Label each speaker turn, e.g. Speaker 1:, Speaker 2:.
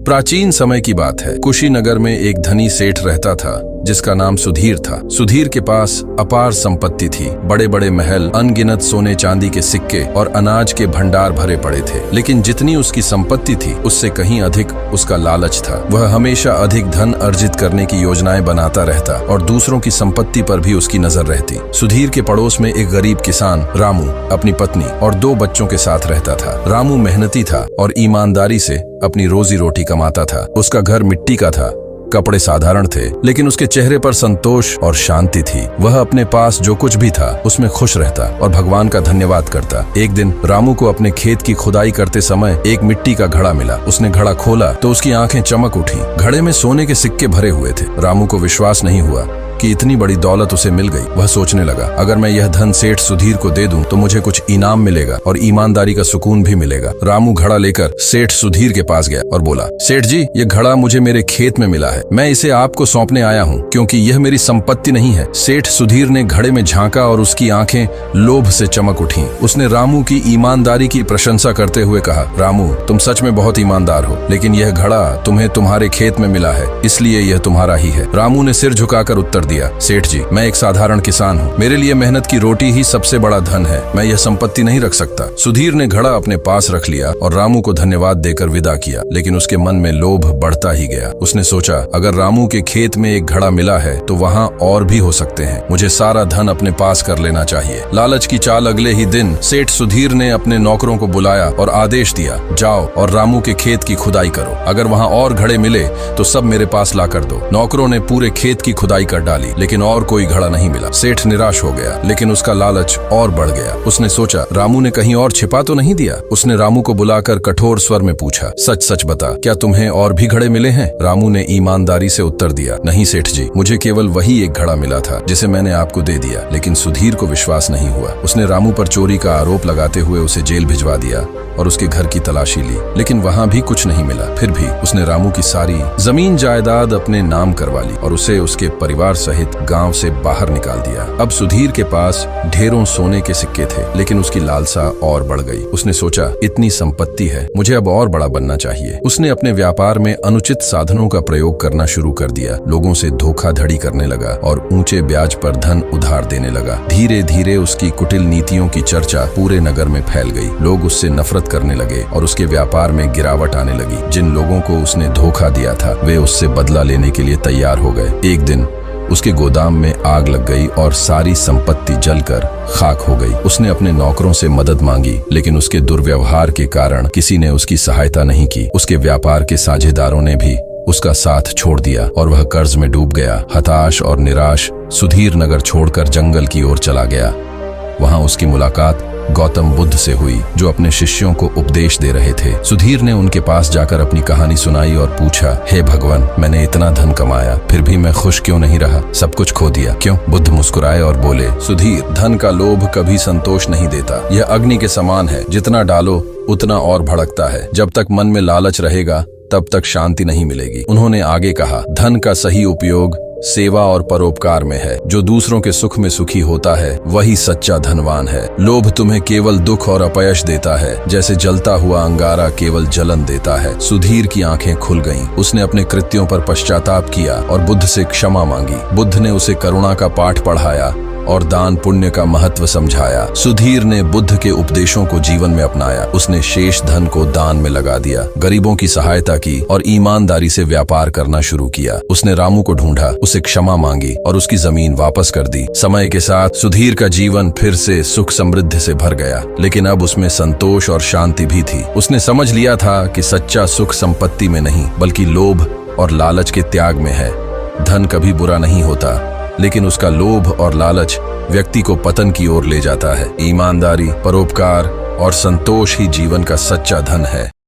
Speaker 1: प्राचीन समय की बात है। कुशीनगर में एक धनी सेठ रहता था जिसका नाम सुधीर था। सुधीर के पास अपार संपत्ति थी, बड़े बड़े महल, अनगिनत सोने चांदी के सिक्के और अनाज के भंडार भरे पड़े थे। लेकिन जितनी उसकी संपत्ति थी उससे कहीं अधिक उसका लालच था। वह हमेशा अधिक धन अर्जित करने की योजनाएं बनाता रहता और दूसरों की संपत्ति पर भी उसकी नजर रहती। सुधीर के पड़ोस में एक गरीब किसान रामू अपनी पत्नी और 2 बच्चों के साथ रहता था। रामू मेहनती था और ईमानदारी से अपनी रोजी रोटी कमाता था। उसका घर मिट्टी का था, कपड़े साधारण थे, लेकिन उसके चेहरे पर संतोष और शांति थी। वह अपने पास जो कुछ भी था उसमें खुश रहता और भगवान का धन्यवाद करता। एक दिन रामू को अपने खेत की खुदाई करते समय एक मिट्टी का घड़ा मिला। उसने घड़ा खोला तो उसकी आंखें चमक उठी। घड़े में सोने के सिक्के भरे हुए थे। रामू को विश्वास नहीं हुआ कि इतनी बड़ी दौलत उसे मिल गई। वह सोचने लगा, अगर मैं यह धन सेठ सुधीर को दे दूं तो मुझे कुछ इनाम मिलेगा और ईमानदारी का सुकून भी मिलेगा। रामू घड़ा लेकर सेठ सुधीर के पास गया और बोला, सेठ जी, ये घड़ा मुझे मेरे खेत में मिला है। मैं इसे आपको सौंपने आया हूँ क्योंकि यह मेरी संपत्ति नहीं है। सेठ सुधीर ने घड़े में झांका और उसकी आंखें लोभ से चमक उठी। उसने रामू की ईमानदारी की प्रशंसा करते हुए कहा, रामू, तुम सच में बहुत ईमानदार हो, लेकिन यह घड़ा तुम्हें तुम्हारे खेत में मिला है, इसलिए यह तुम्हारा ही है। रामू ने सिर झुकाकर उत्तर दिया, सेठ जी, मैं एक साधारण किसान हूँ। मेरे लिए मेहनत की रोटी ही सबसे बड़ा धन है। मैं यह संपत्ति नहीं रख सकता। सुधीर ने घड़ा अपने पास रख लिया और रामू को धन्यवाद देकर विदा किया, लेकिन उसके मन में लोभ बढ़ता ही गया। उसने सोचा, अगर रामू के खेत में एक घड़ा मिला है तो वहाँ और भी हो सकते हैं। मुझे सारा धन अपने पास कर लेना चाहिए। लालच की चाल अगले ही दिन सेठ सुधीर ने अपने नौकरों को बुलाया और आदेश दिया, जाओ और रामू के खेत की खुदाई करो। अगर वहाँ और घड़े मिले तो सब मेरे पास ला कर दो। नौकरों ने पूरे खेत की खुदाई कर डाली, लेकिन और कोई घड़ा नहीं मिला। सेठ निराश हो गया, लेकिन उसका लालच और बढ़ गया। उसने सोचा, रामू ने कहीं और छिपा तो नहीं दिया। उसने रामू को बुलाकर कठोर स्वर में पूछा, सच सच बता, क्या तुम्हें और भी घड़े मिले हैं? रामू ने ईमानदारी से उत्तर दिया, नहीं सेठ जी, मुझे केवल वही एक घड़ा मिला था जिसे मैंने आपको दे दिया। लेकिन सुधीर को विश्वास नहीं हुआ। उसने रामू पर चोरी का आरोप लगाते हुए उसे जेल भिजवा दिया और उसके घर की तलाशी ली, लेकिन वहाँ भी कुछ नहीं मिला। फिर भी उसने रामू की सारी जमीन जायदाद अपने नाम करवा ली और उसे उसके परिवार सहित गांव से बाहर निकाल दिया। अब सुधीर के पास ढेरों सोने के सिक्के थे, लेकिन उसकी लालसा और बढ़ गई। उसने सोचा, इतनी संपत्ति है, मुझे अब और बड़ा बनना चाहिए। उसने अपने व्यापार में अनुचित साधनों का प्रयोग करना शुरू कर दिया। लोगों से धोखाधड़ी करने लगा और ऊंचे ब्याज पर धन उधार देने लगा। धीरे धीरे उसकी कुटिल नीतियों की चर्चा पूरे नगर में फैल गई। लोग उससे नफरत करने लगे और उसके व्यापार में गिरावट आने लगी। जिन लोगों को उसने धोखा दिया था वे उससे बदला लेने के लिए तैयार हो गए। एक दिन उसके गोदाम में आग लग गई और सारी संपत्ति जलकर खाक हो गई। उसने अपने नौकरों से मदद मांगी, लेकिन उसके दुर्व्यवहार के कारण किसी ने उसकी सहायता नहीं की। उसके व्यापार के साझेदारों ने भी उसका साथ छोड़ दिया और वह कर्ज में डूब गया। हताश और निराश सुधीर नगर छोड़कर जंगल की ओर चला गया। वहां उसकी मुलाकात गौतम बुद्ध से हुई, जो अपने शिष्यों को उपदेश दे रहे थे। सुधीर ने उनके पास जाकर अपनी कहानी सुनाई और पूछा, हे भगवान, मैंने इतना धन कमाया, फिर भी मैं खुश क्यों नहीं रहा? सब कुछ खो दिया क्यों? बुद्ध मुस्कुराए और बोले, सुधीर, धन का लोभ कभी संतोष नहीं देता। यह अग्नि के समान है, जितना डालो उतना और भड़कता है। जब तक मन में लालच रहेगा तब तक शांति नहीं मिलेगी। उन्होंने आगे कहा, धन का सही उपयोग सेवा और परोपकार में है। जो दूसरों के सुख में सुखी होता है वही सच्चा धनवान है। लोभ तुम्हें केवल दुख और अपयश देता है, जैसे जलता हुआ अंगारा केवल जलन देता है। सुधीर की आंखें खुल गईं। उसने अपने कृत्यों पर पश्चाताप किया और बुद्ध से क्षमा मांगी। बुद्ध ने उसे करुणा का पाठ पढ़ाया और दान पुण्य का महत्व समझाया। सुधीर ने बुद्ध के उपदेशों को जीवन में अपनाया। उसने शेष धन को दान में लगा दिया, गरीबों की सहायता की और ईमानदारी से व्यापार करना शुरू किया। उसने रामू को ढूंढा, उसे क्षमा मांगी और उसकी जमीन वापस कर दी। समय के साथ सुधीर का जीवन फिर से सुख समृद्धि से भर गया, लेकिन अब उसमें संतोष और शांति भी थी। उसने समझ लिया था कि सच्चा सुख संपत्ति में नहीं बल्कि लोभ और लालच के त्याग में है। धन कभी बुरा नहीं होता, लेकिन उसका लोभ और लालच व्यक्ति को पतन की ओर ले जाता है। ईमानदारी, परोपकार और संतोष ही जीवन का सच्चा धन है।